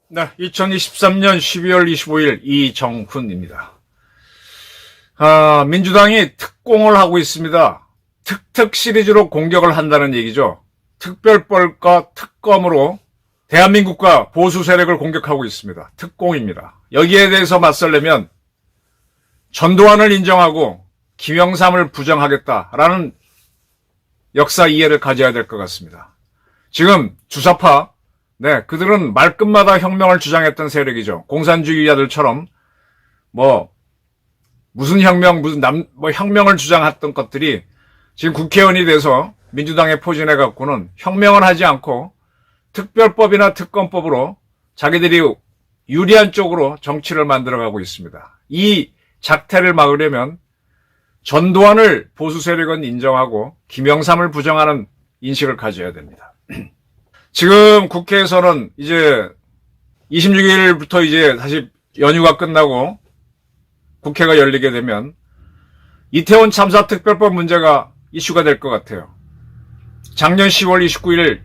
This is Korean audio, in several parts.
네, 2023년 12월 25일 이정훈입니다. 민주당이 특공을 하고 있습니다. 특특 시리즈로 공격을 한다는 얘기죠. 특별법과 특검으로 대한민국과 보수 세력을 공격하고 있습니다. 특공입니다. 여기에 대해서 맞서려면 전두환을 인정하고 김영삼을 부정하겠다라는 역사 이해를 가져야 될 것 같습니다. 지금 주사파, 그들은 말끝마다 혁명을 주장했던 세력이죠. 공산주의자들처럼 무슨 혁명, 혁명을 주장했던 것들이 지금 국회의원이 돼서 민주당에 포진해 갖고는 혁명을 하지 않고 특별법이나 특검법으로 자기들이 유리한 쪽으로 정치를 만들어가고 있습니다. 이 작태를 막으려면 전두환을 보수 세력은 인정하고 김영삼을 부정하는 인식을 가져야 됩니다. 지금 국회에서는 이제 26일부터 이제 다시 연휴가 끝나고 국회가 열리게 되면 이태원 참사 특별법 문제가 이슈가 될 것 같아요. 작년 10월 29일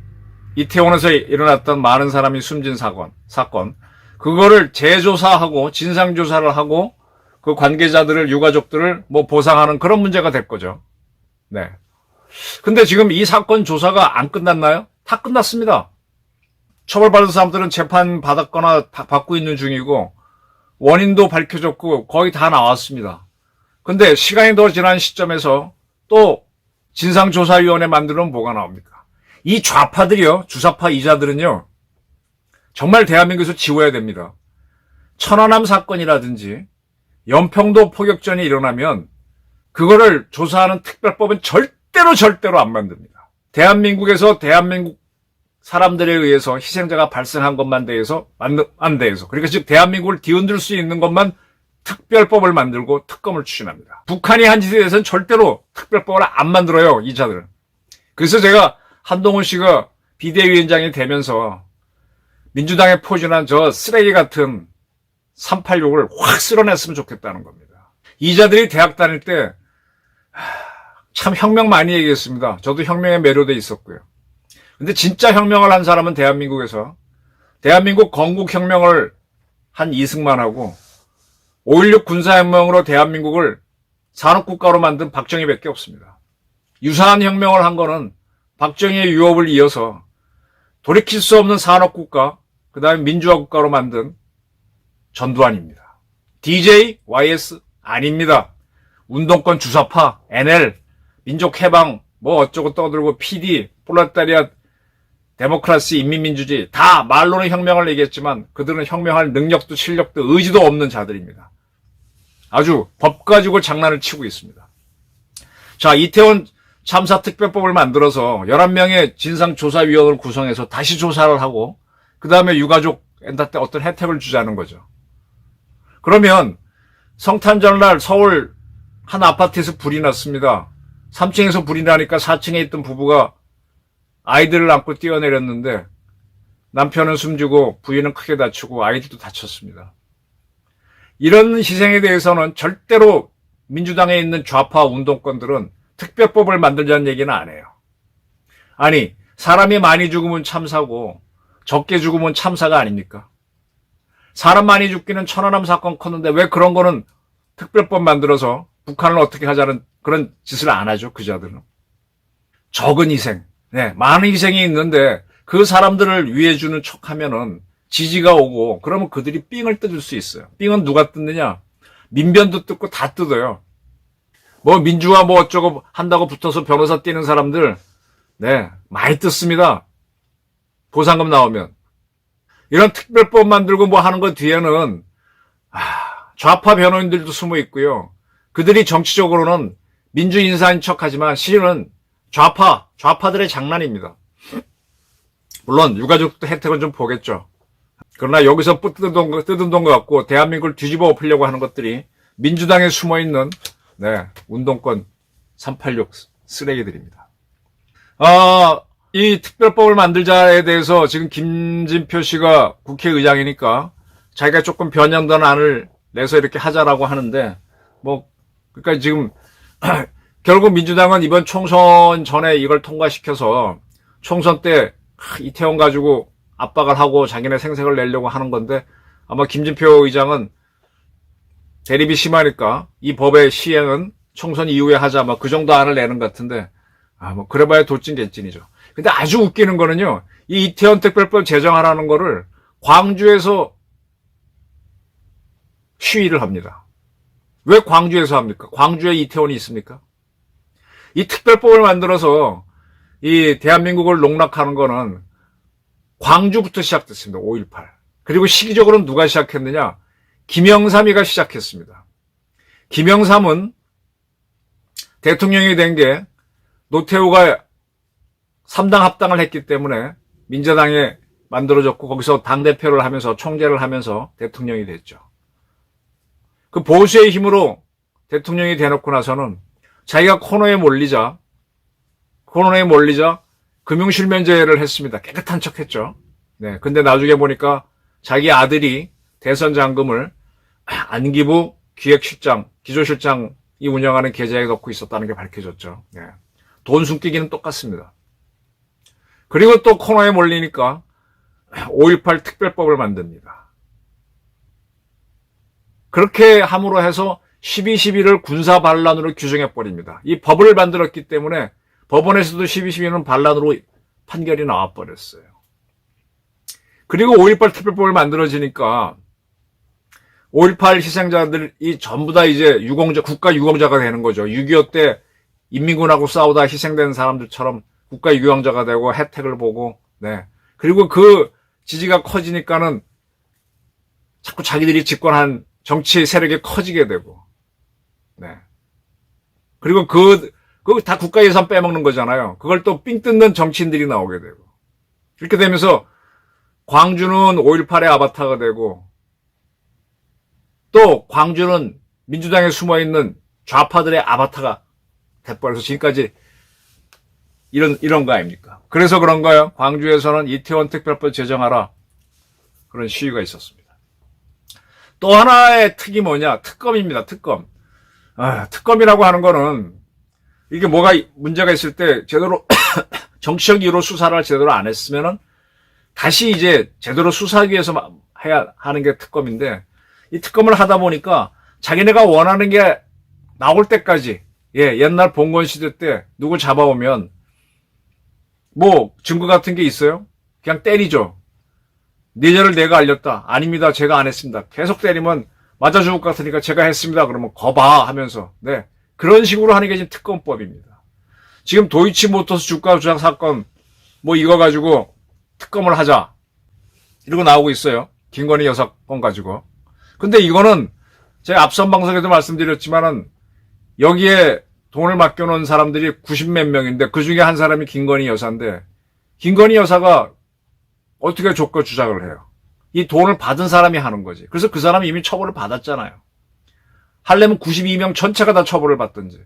이태원에서 일어났던 많은 사람이 숨진 사건, 그거를 재조사하고 진상조사를 하고 그 관계자들을, 유가족들을 보상하는 그런 문제가 될 거죠. 네. 근데 지금 이 사건 조사가 안 끝났나요? 다 끝났습니다. 처벌받은 사람들은 재판 받았거나 받고 있는 중이고 원인도 밝혀졌고 거의 다 나왔습니다. 근데 시간이 더 지난 시점에서 또 진상조사위원회 만들면 뭐가 나옵니까? 이 좌파들이요, 주사파 이자들은요, 정말 대한민국에서 지워야 됩니다. 천안함 사건이라든지 연평도 포격전이 일어나면 그거를 조사하는 특별법은 절대로 안 만듭니다. 대한민국에서 대한민국 사람들에 의해서 희생자가 발생한 것만 대해서, 그러니까 즉 대한민국을 뒤흔들 수 있는 것만 특별법을 만들고 특검을 추진합니다. 북한이 한 짓에 대해서는 절대로 특별법을 안 만들어요, 이자들은. 그래서 제가 한동훈 씨가 비대위원장이 되면서 민주당에 포진한 저 쓰레기 같은 386을 확 쓸어냈으면 좋겠다는 겁니다. 이자들이 대학 다닐 때 참 혁명 많이 얘기했습니다. 저도 혁명에 매료돼 있었고요. 근데 진짜 혁명을 한 사람은 대한민국에서 대한민국 건국혁명을 한 이승만하고 5.16 군사혁명으로 대한민국을 산업국가로 만든 박정희밖에 없습니다. 유사한 혁명을 한 거는 박정희의 유업을 이어서 돌이킬 수 없는 산업국가, 그 다음에 민주화국가로 만든 전두환입니다. DJ, YS 아닙니다. 운동권 주사파, NL, 민족해방, 어쩌고 떠들고 PD, 프롤레타리아, 데모크라시, 인민민주주의 다 말로는 혁명을 얘기했지만 그들은 혁명할 능력도 실력도 의지도 없는 자들입니다. 아주 법 가지고 장난을 치고 있습니다. 자, 이태원 참사 특별법을 만들어서 11명의 진상조사위원회를 구성해서 다시 조사를 하고 그 다음에 유가족한테 어떤 혜택을 주자는 거죠. 그러면 성탄절날 서울 한 아파트에서 불이 났습니다. 3층에서 불이 나니까 4층에 있던 부부가 아이들을 안고 뛰어내렸는데 남편은 숨지고 부인은 크게 다치고 아이들도 다쳤습니다. 이런 희생에 대해서는 절대로 민주당에 있는 좌파 운동권들은 특별법을 만들자는 얘기는 안 해요. 아니, 사람이 많이 죽으면 참사고 적게 죽으면 참사가 아닙니까? 사람 많이 죽기는 천안함 사건 컸는데 왜 그런 거는 특별법 만들어서 북한을 어떻게 하자는 그런 짓을 안 하죠, 그자들은. 적은 희생, 많은 희생이 있는데 그 사람들을 위해주는 척하면은 지지가 오고 그러면 그들이 삥을 뜯을 수 있어요. 삥은 누가 뜯느냐? 민변도 뜯고 다 뜯어요. 민주화 어쩌고 한다고 붙어서 변호사 뛰는 사람들, 많이 뜯습니다. 보상금 나오면. 이런 특별법 만들고 하는 것 뒤에는 좌파 변호인들도 숨어 있고요. 그들이 정치적으로는 민주인사인 척하지만 실은 좌파들의 장난입니다. 물론 유가족도 혜택은 좀 보겠죠. 그러나 여기서 뜯은 돈 갖고 대한민국을 뒤집어 엎으려고 하는 것들이 민주당에 숨어있는 운동권 386 쓰레기들입니다. 이 특별법을 만들자에 대해서 지금 김진표 씨가 국회의장이니까 자기가 조금 변형된 안을 내서 이렇게 하자라고 하는데, 뭐, 그러니까 지금, 결국 민주당은 이번 총선 전에 이걸 통과시켜서 총선 때 이태원 가지고 압박을 하고 자기네 생색을 내려고 하는 건데, 아마 김진표 의장은 대립이 심하니까 이 법의 시행은 총선 이후에 하자, 뭐 그 정도 안을 내는 것 같은데, 뭐 그래봐야 도찐개찐이죠. 근데 아주 웃기는 거는요, 이 이태원 특별법 제정하라는 거를 광주에서 시위를 합니다. 왜 광주에서 합니까? 광주에 이태원이 있습니까? 이 특별법을 만들어서 이 대한민국을 농락하는 거는 광주부터 시작됐습니다. 5.18. 그리고 시기적으로는 누가 시작했느냐? 김영삼이가 시작했습니다. 김영삼은 대통령이 된 게 노태우가 3당 합당을 했기 때문에 민주당에 만들어졌고 거기서 당대표를 하면서 총재를 하면서 대통령이 됐죠. 그 보수의 힘으로 대통령이 돼놓고 나서는 자기가 코너에 몰리자 금융실명제를 했습니다. 깨끗한 척 했죠. 네. 근데 나중에 보니까 자기 아들이 대선 잔금을 안기부 기획실장, 기조실장이 운영하는 계좌에 넣고 있었다는 게 밝혀졌죠. 네. 돈 숨기기는 똑같습니다. 그리고 또 코너에 몰리니까 5.18 특별법을 만듭니다. 그렇게 함으로 해서 12.12를 군사반란으로 규정해버립니다. 이 법을 만들었기 때문에 법원에서도 12.12는 반란으로 판결이 나와버렸어요. 그리고 5.18 특별법을 만들어지니까 5.18 희생자들이 전부 다 이제 국가 유공자가 되는 거죠. 6.25 때 인민군하고 싸우다 희생된 사람들처럼 국가 유공자가 되고 혜택을 보고, 네. 그리고 그 지지가 커지니까는 자꾸 자기들이 집권한 정치 세력이 커지게 되고, 네. 그리고 그거 다 국가 예산 빼먹는 거잖아요. 그걸 또 삥 뜯는 정치인들이 나오게 되고. 이렇게 되면서 광주는 5.18의 아바타가 되고, 또 광주는 민주당에 숨어있는 좌파들의 아바타가 돼버려서 지금까지 이런 거 아닙니까? 그래서 그런 거예요. 광주에서는 이태원 특별법 제정하라. 그런 시위가 있었습니다. 또 하나의 특이 뭐냐? 특검입니다. 특검. 특검이라고 하는 거는 이게 뭐가 문제가 있을 때 제대로 정치적 이유로 수사를 제대로 안 했으면은 다시 이제 제대로 수사하기 위해서 해야 하는 게 특검인데, 이 특검을 하다 보니까 자기네가 원하는 게 나올 때까지, 옛날 봉건 시대 때 누구 잡아오면 뭐 증거 같은 게 있어요? 그냥 때리죠. 네 죄를 내가 알렸다. 아닙니다. 제가 안 했습니다. 계속 때리면 맞아 죽을 것 같으니까 제가 했습니다. 그러면 거봐 하면서, 네. 그런 식으로 하는 게 지금 특검법입니다. 지금 도이치모터스 주가 조작 사건 뭐 이거 가지고 특검을 하자 이러고 나오고 있어요. 김건희 여사 건 가지고. 근데 이거는 제가 앞선 방송에도 말씀드렸지만은 여기에 돈을 맡겨놓은 사람들이 90몇 명인데 그 중에 한 사람이 김건희 여사인데, 김건희 여사가 어떻게 조건 주장을 해요? 이 돈을 받은 사람이 하는 거지. 그래서 그 사람이 이미 처벌을 받았잖아요. 하려면 92명 전체가 다 처벌을 받든지.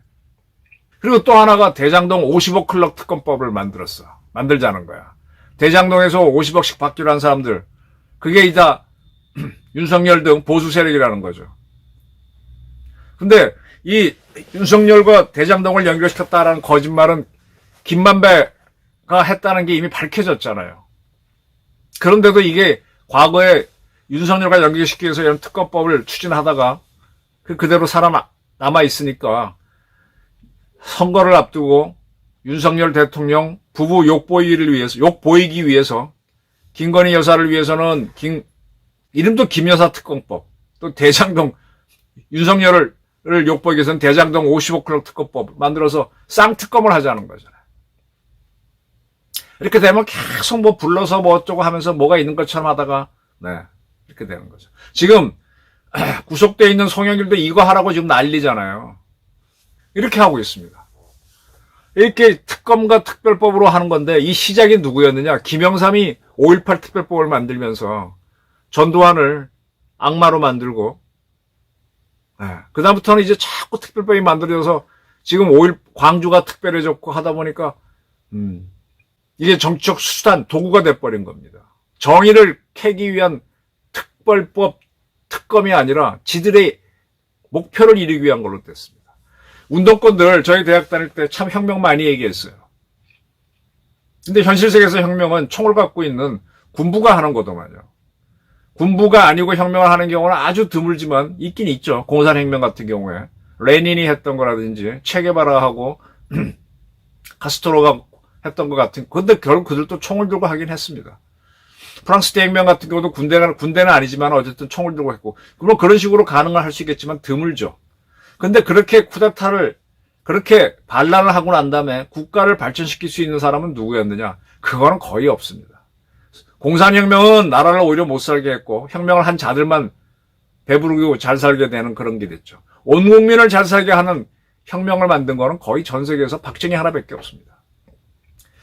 그리고 또 하나가 대장동 50억 클럽 특검법을 만들자는 거야. 대장동에서 50억씩 받기로 한 사람들, 그게 이다 윤석열 등 보수 세력이라는 거죠. 근데 이 윤석열과 대장동을 연결시켰다라는 거짓말은 김만배가 했다는 게 이미 밝혀졌잖아요. 그런데도 이게 과거에 윤석열과 연결시키기 위해서 이런 특검법을 추진하다가 그대로 남아있으니까 선거를 앞두고 윤석열 대통령 부부 욕보이기 위해서 김건희 여사를 위해서는 이름도 김여사 특검법, 또 대장동 윤석열을 욕보이기 위해서는 대장동 50억 클럽 특검법 만들어서 쌍특검을 하자는 거잖아요. 이렇게 되면 계속 뭐 불러서 뭐 어쩌고 하면서 뭐가 있는 것처럼 하다가, 네, 이렇게 되는 거죠. 지금 구속되어 있는 송영길도 이거 하라고 지금 난리잖아요. 이렇게 하고 있습니다. 이렇게 특검과 특별법으로 하는 건데, 이 시작이 누구였느냐? 김영삼이 5.18 특별법을 만들면서 전두환을 악마로 만들고, 그다음부터는 이제 자꾸 특별법이 만들어져서 지금 광주가 특별해졌고 하다 보니까, 이게 정치적 수단, 도구가 돼버린 겁니다. 정의를 캐기 위한 특별법 특검이 아니라 지들의 목표를 이루기 위한 걸로 됐습니다. 운동권들 저희 대학 다닐 때 참 혁명 많이 얘기했어요. 근데 현실 세계에서 혁명은 총을 갖고 있는 군부가 하는 거더만요. 군부가 아니고 혁명을 하는 경우는 아주 드물지만 있긴 있죠. 공산혁명 같은 경우에. 레닌이 했던 거라든지 체게바라하고 카스트로가 했던 것 같은. 근데 결국 그들도 총을 들고 하긴 했습니다. 프랑스 대혁명 같은 경우도 군대는 아니지만 어쨌든 총을 들고 했고. 물론 그런 식으로 가능을 할 수 있겠지만 드물죠. 근데 그렇게 쿠데타를 그렇게 반란을 하고 난 다음에 국가를 발전시킬 수 있는 사람은 누구였느냐? 그거는 거의 없습니다. 공산혁명은 나라를 오히려 못 살게 했고 혁명을 한 자들만 배부르고 잘 살게 되는 그런 게 됐죠. 온 국민을 잘 살게 하는 혁명을 만든 거는 거의 전 세계에서 박정희 하나밖에 없습니다.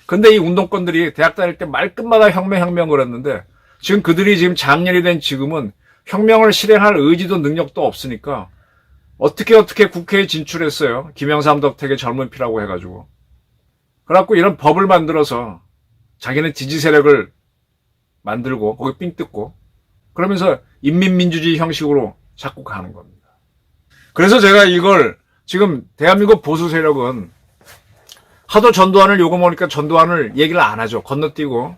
근데 이 운동권들이 대학 다닐 때 말끝마다 혁명 그랬는데 지금 그들이 지금 장년이 된 지금은 혁명을 실행할 의지도 능력도 없으니까 어떻게 국회에 진출했어요. 김영삼 덕택의 젊은 피라고 해가지고. 그래갖고 이런 법을 만들어서 자기는 지지 세력을 만들고 거기 삥 뜯고 그러면서 인민민주주의 형식으로 자꾸 가는 겁니다. 그래서 제가 이걸 지금 대한민국 보수 세력은 하도 전두환을 요구하니까 전두환을 얘기를 안 하죠. 건너뛰고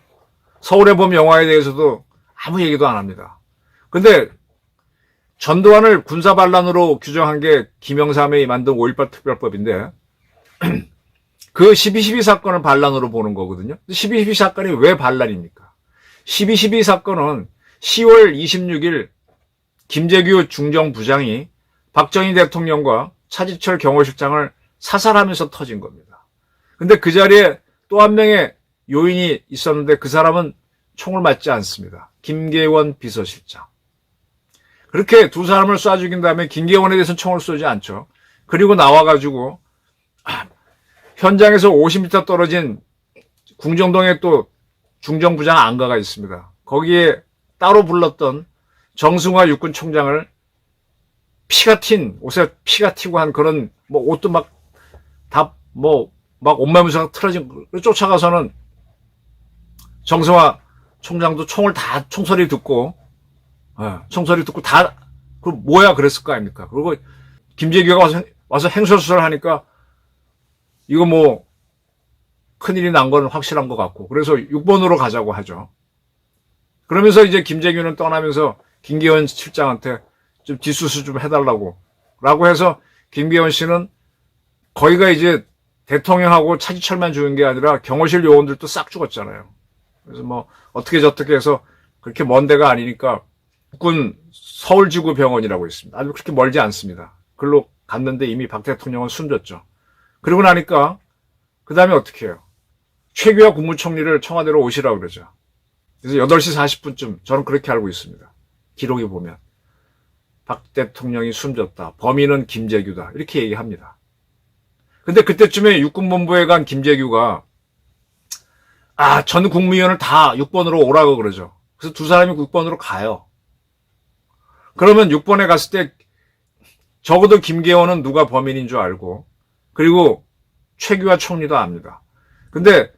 서울의 봄 영화에 대해서도 아무 얘기도 안 합니다. 근데 전두환을 군사반란으로 규정한 게 김영삼이 만든 5.18 특별법인데 그 12.12 사건을 반란으로 보는 거거든요. 12.12 사건이 왜 반란입니까? 12.12 사건은 10월 26일 김재규 중정부장이 박정희 대통령과 차지철 경호실장을 사살하면서 터진 겁니다. 근데 그 자리에 또 한 명의 요인이 있었는데 그 사람은 총을 맞지 않습니다. 김계원 비서실장. 그렇게 두 사람을 쏴 죽인 다음에 김계원에 대해서는 총을 쏘지 않죠. 그리고 나와가지고 현장에서 50m 떨어진 궁정동에 또 중정부장 안가가 있습니다. 거기에 따로 불렀던 정승화 육군총장을 옷에 피가 튀고 한 그런 옷도 막 옷매무새가 틀어진 쫓아가서는 정승화 총장도 총소리 듣고 다, 뭐야 그랬을 거 아닙니까? 그리고 김재규가 와서 행설수설 하니까 이거 큰일이 난 건 확실한 것 같고 그래서 6번으로 가자고 하죠. 그러면서 이제 김재규는 떠나면서 김계원 실장한테 좀 뒷수술 좀 해달라고 라고 해서 김계원 씨는 거기가 이제 대통령하고 차지철만 죽은 게 아니라 경호실 요원들도 싹 죽었잖아요. 그래서 어떻게 저떻게 해서 그렇게 먼 데가 아니니까 국군 서울지구병원이라고 있습니다. 아주 그렇게 멀지 않습니다. 글로 갔는데 이미 박 대통령은 숨졌죠. 그러고 나니까 그 다음에 어떻게 해요? 최규하 국무총리를 청와대로 오시라고 그러죠. 그래서 8시 40분쯤 저는 그렇게 알고 있습니다. 기록에 보면 박 대통령이 숨졌다. 범인은 김재규다. 이렇게 얘기합니다. 근데 그때쯤에 육군본부에 간 김재규가 전 국무위원을 다 6번으로 오라고 그러죠. 그래서 두 사람이 6번으로 가요. 그러면 6번에 갔을 때 적어도 김계원은 누가 범인인 줄 알고 그리고 최규하 총리도 압니다. 근데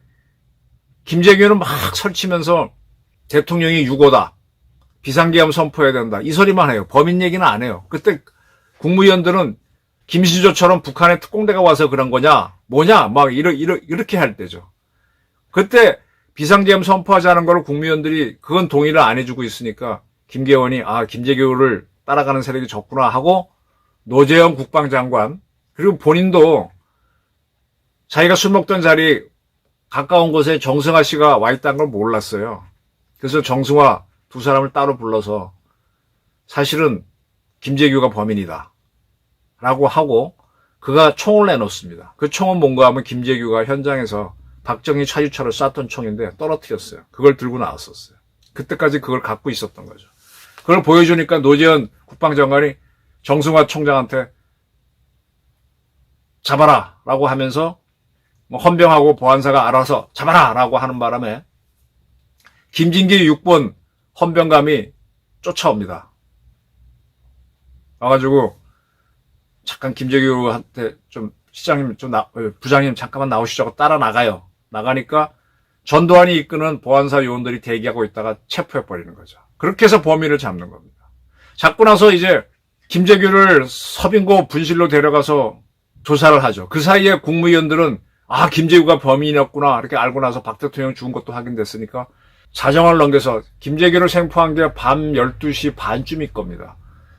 김재규는 막 설치면서 대통령이 유고다. 비상계엄 선포해야 된다. 이 소리만 해요. 범인 얘기는 안 해요. 그때 국무위원들은 김신조처럼 북한의 특공대가 와서 그런 거냐? 뭐냐? 이렇게 할 때죠. 그때 비상계엄 선포하자는 걸 국무위원들이 그건 동의를 안 해주고 있으니까 김계원이 김재규를 따라가는 세력이 적구나 하고 노재현 국방장관 그리고 본인도 자기가 술 먹던 자리 가까운 곳에 정승화 씨가 와 있다는 걸 몰랐어요. 그래서 정승화 두 사람을 따로 불러서 사실은 김재규가 범인이다 라고 하고 그가 총을 내놓습니다. 그 총은 뭔가 하면 김재규가 현장에서 박정희 차유차를 쐈던 총인데 떨어뜨렸어요. 그걸 들고 나왔었어요. 그때까지 그걸 갖고 있었던 거죠. 그걸 보여주니까 노재현 국방장관이 정승화 총장한테 잡아라 라고 하면서 헌병하고 보안사가 알아서 잡아라 라고 하는 바람에 김진기 6번 헌병감이 쫓아옵니다. 와가지고 잠깐 김재규한테 시장님 부장님 잠깐만 나오시자고 따라 나가요. 나가니까 전두환이 이끄는 보안사 요원들이 대기하고 있다가 체포해버리는 거죠. 그렇게 해서 범인을 잡는 겁니다. 잡고 나서 이제 김재규를 서빙고 분실로 데려가서 조사를 하죠. 그 사이에 국무위원들은 김재규가 범인이었구나 이렇게 알고 나서 박 대통령 죽은 것도 확인됐으니까 자정을 넘겨서 김재규를 생포한 게 밤 12시 반쯤일 겁니다.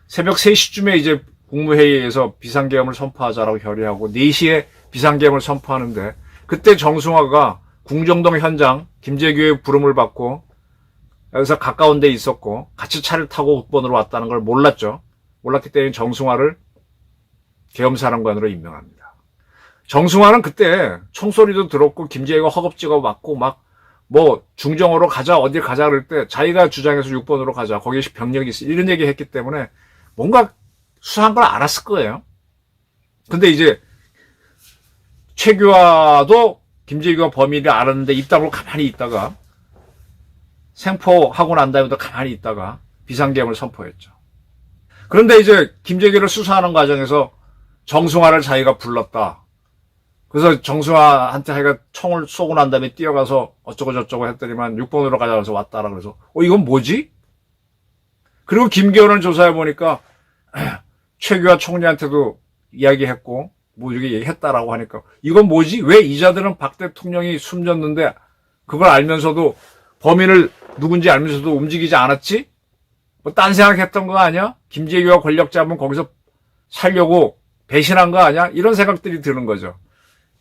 새벽 3시쯤에 이제 국무회의에서 비상계엄을 선포하자라고 결의하고 4시에 비상계엄을 선포하는데 그때 정승화가 궁정동 현장 김재규의 부름을 받고 여기서 가까운 데 있었고 같이 차를 타고 국번으로 왔다는 걸 몰랐죠. 몰랐기 때문에 정승화를 계엄사령관으로 임명합니다. 정승화는 그때 총소리도 들었고 김재규가 허겁지겁 맞고 막 뭐 중정으로 가자 어딜 가자 그럴 때 자기가 주장해서 6번으로 가자 거기 병력이 있어 이런 얘기 했기 때문에 뭔가 수사한 걸 알았을 거예요. 근데 이제 최규하도 김재규가 범인을 알았는데 입 다물고 가만히 있다가 생포하고 난 다음에도 가만히 있다가 비상계엄을 선포했죠. 그런데 이제 김재규를 수사하는 과정에서 정승화를 자기가 불렀다. 그래서 정승화한테 자기가 총을 쏘고 난 다음에 뛰어가서 어쩌고 저쩌고 했더니만 6번으로 가자 그래서 왔다라 그래서 이건 뭐지? 그리고 김기현을 조사해 보니까 최규하 총리한테도 이야기했고 뭐 이렇게 얘기했다라고 하니까 이건 뭐지? 왜 이자들은 박 대통령이 숨졌는데 그걸 알면서도 범인을 누군지 알면서도 움직이지 않았지? 뭐 딴 생각했던 거 아니야? 김재규가 권력 잡으면 거기서 살려고 배신한 거 아니야? 이런 생각들이 드는 거죠.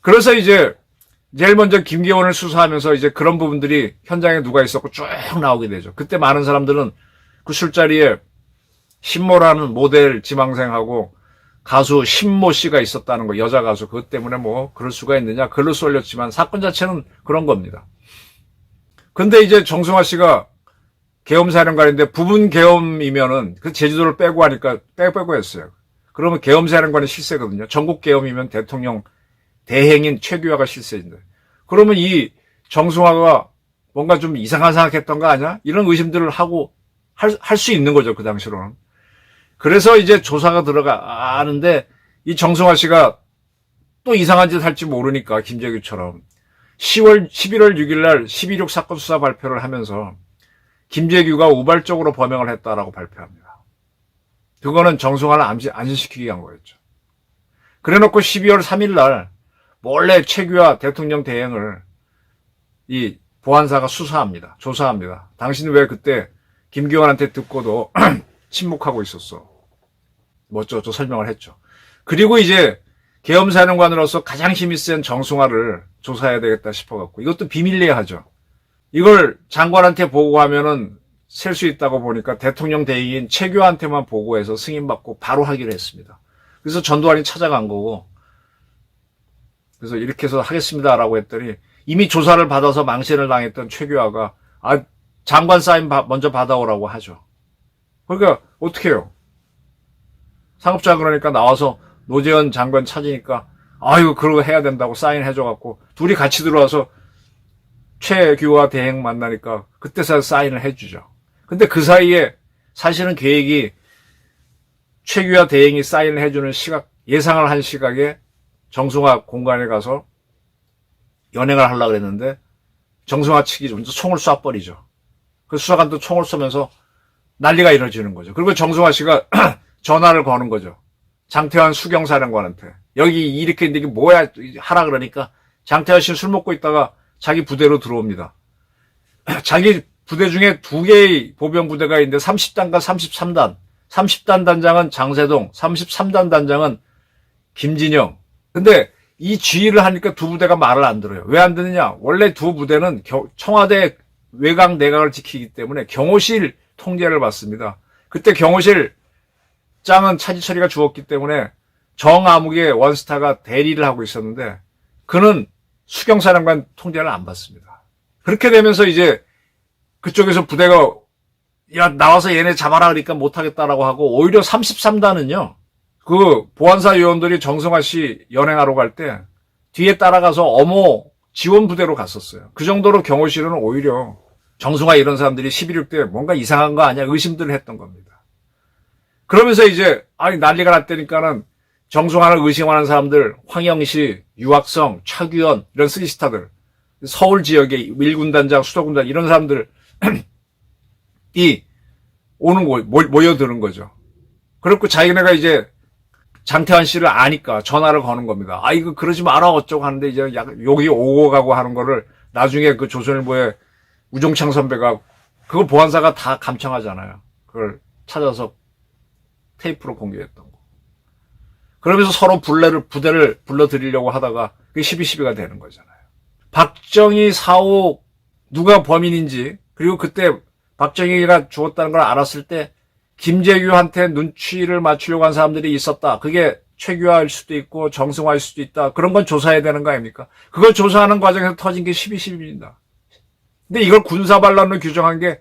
그래서 이제 제일 먼저 김기현을 수사하면서 이제 그런 부분들이 현장에 누가 있었고 쭉 나오게 되죠. 그때 많은 사람들은 그 술자리에 신모라는 모델 지망생하고 가수 신모 씨가 있었다는 거, 여자 가수. 그것 때문에 뭐 그럴 수가 있느냐 글로 쏠렸지만 사건 자체는 그런 겁니다. 근데 이제 정승화 씨가 계엄사령관인데 부분 계엄이면은 그 제주도를 빼고 하니까 빼고 했어요. 그러면 계엄사령관이 실세거든요. 전국 계엄이면 대통령 대행인 최규하가 실세인데 그러면 이 정승화가 뭔가 좀 이상한 생각했던 거 아니야? 이런 의심들을 하고 할 수 있는 거죠. 그 당시로는. 그래서 이제 조사가 들어가는데 이 정승화 씨가 또 이상한 짓 할지 모르니까 김재규처럼 11월 6일 날 12.6 사건 수사 발표를 하면서 김재규가 우발적으로 범행을 했다라고 발표합니다. 그거는 정승화를 안심시키기 위한 거였죠. 그래놓고 12월 3일 날 몰래 최규하 대통령 대행을 이 보안사가 수사합니다. 조사합니다. 당신은 왜 그때 김기현한테 듣고도 침묵하고 있었어. 뭐 어쩌고 설명을 했죠. 그리고 이제 계엄사령관으로서 가장 힘이 센 정승화를 조사해야 되겠다 싶어갖고 이것도 비밀리에 하죠. 이걸 장관한테 보고하면은 셀 수 있다고 보니까 대통령 대행인 최규하한테만 보고해서 승인받고 바로 하기로 했습니다. 그래서 전두환이 찾아간 거고 그래서 이렇게 해서 하겠습니다라고 했더니 이미 조사를 받아서 망신을 당했던 최규하가 장관 사인 먼저 받아오라고 하죠. 그러니까 어떻게 해요? 상업자 그러니까 나와서 노재현 장관 찾으니까 그러고 해야 된다고 사인해줘갖고 둘이 같이 들어와서 최규하 대행 만나니까 그때서 사인을 해주죠. 근데 그 사이에 사실은 계획이 최규하 대행이 사인을 해주는 예상을 한 시각에 정승화 공간에 가서 연행을 하려고 그랬는데 정승화 측이 먼저 총을 쏴버리죠. 그 수사관도 총을 쏘면서 난리가 이루어지는 거죠. 그리고 정승화 씨가 전화를 거는 거죠. 장태환 수경사령관한테. 여기 이렇게 이게 뭐야 하라 그러니까 장태환 씨는 술 먹고 있다가 자기 부대로 들어옵니다. 자기 부대 중에 2개의 보병 부대가 있는데 30단과 33단. 30단 단장은 장세동, 33단 단장은 김진영. 근데 이 지휘를 하니까 두 부대가 말을 안 들어요. 왜 안 듣느냐? 원래 두 부대는 청와대 외곽 내각을 지키기 때문에 경호실 통제를 받습니다. 그때 경호실 짱은 차지철이가 죽었기 때문에 정아묵의 원스타가 대리를 하고 있었는데 그는 수경사령관 통제를 안 받습니다. 그렇게 되면서 이제 그쪽에서 부대가 나와서 얘네 잡아라 그러니까 못하겠다라고 하고 오히려 33단은요. 그 보안사 요원들이 정승화 씨 연행하러 갈 때 뒤에 따라가서 어모 지원 부대로 갔었어요. 그 정도로 경호실은 오히려 정승화 이런 사람들이 11.6 때 뭔가 이상한 거 아니야 의심들을 했던 겁니다. 그러면서 이제 난리가 났다니까는 정승화를 의심하는 사람들 황영시, 유학성, 차규현 이런 쓰리스타들 서울 지역의 1군단장, 수도군단 이런 사람들 이 모여드는 거죠. 그렇고 자기네가 이제 장태환 씨를 아니까 전화를 거는 겁니다. 아, 이거 그러지 마라 어쩌고 하는데 이제 욕이 오고 가고 하는 거를 나중에 그 조선일보의 우종창 선배가 그거 보안사가 다 감청하잖아요. 그걸 찾아서 테이프로 공개했던 거. 그러면서 서로 부대를 불러들이려고 하다가 그게 12.12가 되는 거잖아요. 박정희 4.5 누가 범인인지, 그리고 그때 박정희가 죽었다는 걸 알았을 때 김재규한테 눈치를 맞추려고 한 사람들이 있었다. 그게 최규하일 수도 있고 정승화일 수도 있다. 그런 건 조사해야 되는 거 아닙니까? 그걸 조사하는 과정에서 터진 게 12.12입니다. 근데 이걸 군사반란으로 규정한 게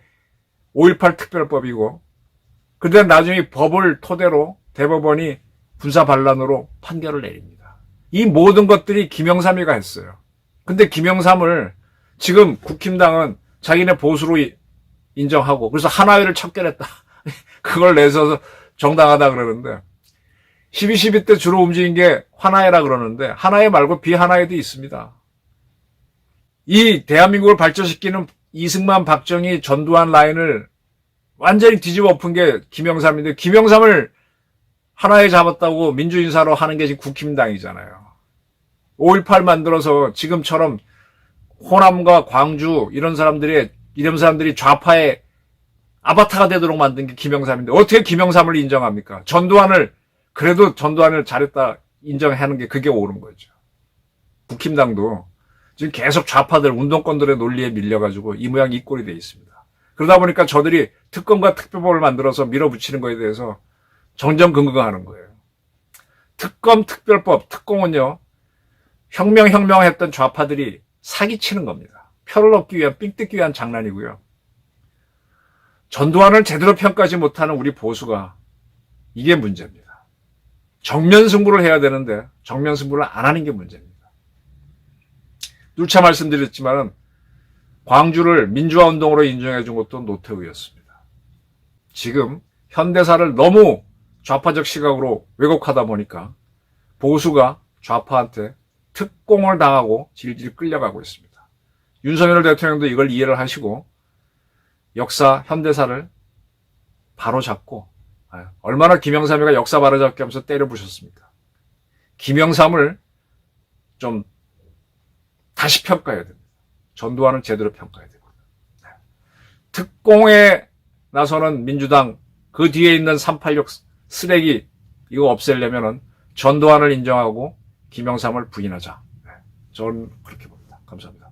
5.18 특별법이고, 근데 나중에 법을 토대로 대법원이 군사반란으로 판결을 내립니다. 이 모든 것들이 김영삼이가 했어요. 근데 김영삼을 지금 국힘당은 자기네 보수로 인정하고, 그래서 하나회를 척결했다. 그걸 내서 정당하다 그러는데, 12.12 때 주로 움직인 게 하나회라 그러는데, 하나회 말고 비하나회도 있습니다. 이 대한민국을 발전시키는 이승만, 박정희, 전두환 라인을 완전히 뒤집어 엎은 게 김영삼인데, 김영삼을 하나회 잡았다고 민주인사로 하는 게 지금 국힘당이잖아요. 5.18 만들어서 지금처럼 호남과 광주 이런 사람들이 좌파의 아바타가 되도록 만든 게 김영삼인데 어떻게 김영삼을 인정합니까? 그래도 전두환을 잘했다 인정하는 게 그게 옳은 거죠. 국힘당도 지금 계속 좌파들, 운동권들의 논리에 밀려가지고 이 모양 이 꼴이 돼 있습니다. 그러다 보니까 저들이 특검과 특별법을 만들어서 밀어붙이는 거에 대해서 정정긍긍하는 거예요. 특검, 특별법, 특공은요, 혁명했던 좌파들이 사기치는 겁니다. 표를 얻기 위한, 삥 뜯기 위한 장난이고요. 전두환을 제대로 평가하지 못하는 우리 보수가 이게 문제입니다. 정면 승부를 해야 되는데 정면 승부를 안 하는 게 문제입니다. 누차 말씀드렸지만 광주를 민주화운동으로 인정해 준 것도 노태우였습니다. 지금 현대사를 너무 좌파적 시각으로 왜곡하다 보니까 보수가 좌파한테 특공을 당하고 질질 끌려가고 있습니다. 윤석열 대통령도 이걸 이해를 하시고 역사, 현대사를 바로잡고, 얼마나 김영삼이가 역사 바로잡기 하면서 때려부셨습니까? 김영삼을 좀 다시 평가해야 됩니다. 전두환은 제대로 평가해야 되거든요. 특공에 나서는 민주당, 그 뒤에 있는 386 쓰레기 이거 없애려면은 전두환을 인정하고 김영삼을 부인하자. 저는 그렇게 봅니다. 감사합니다.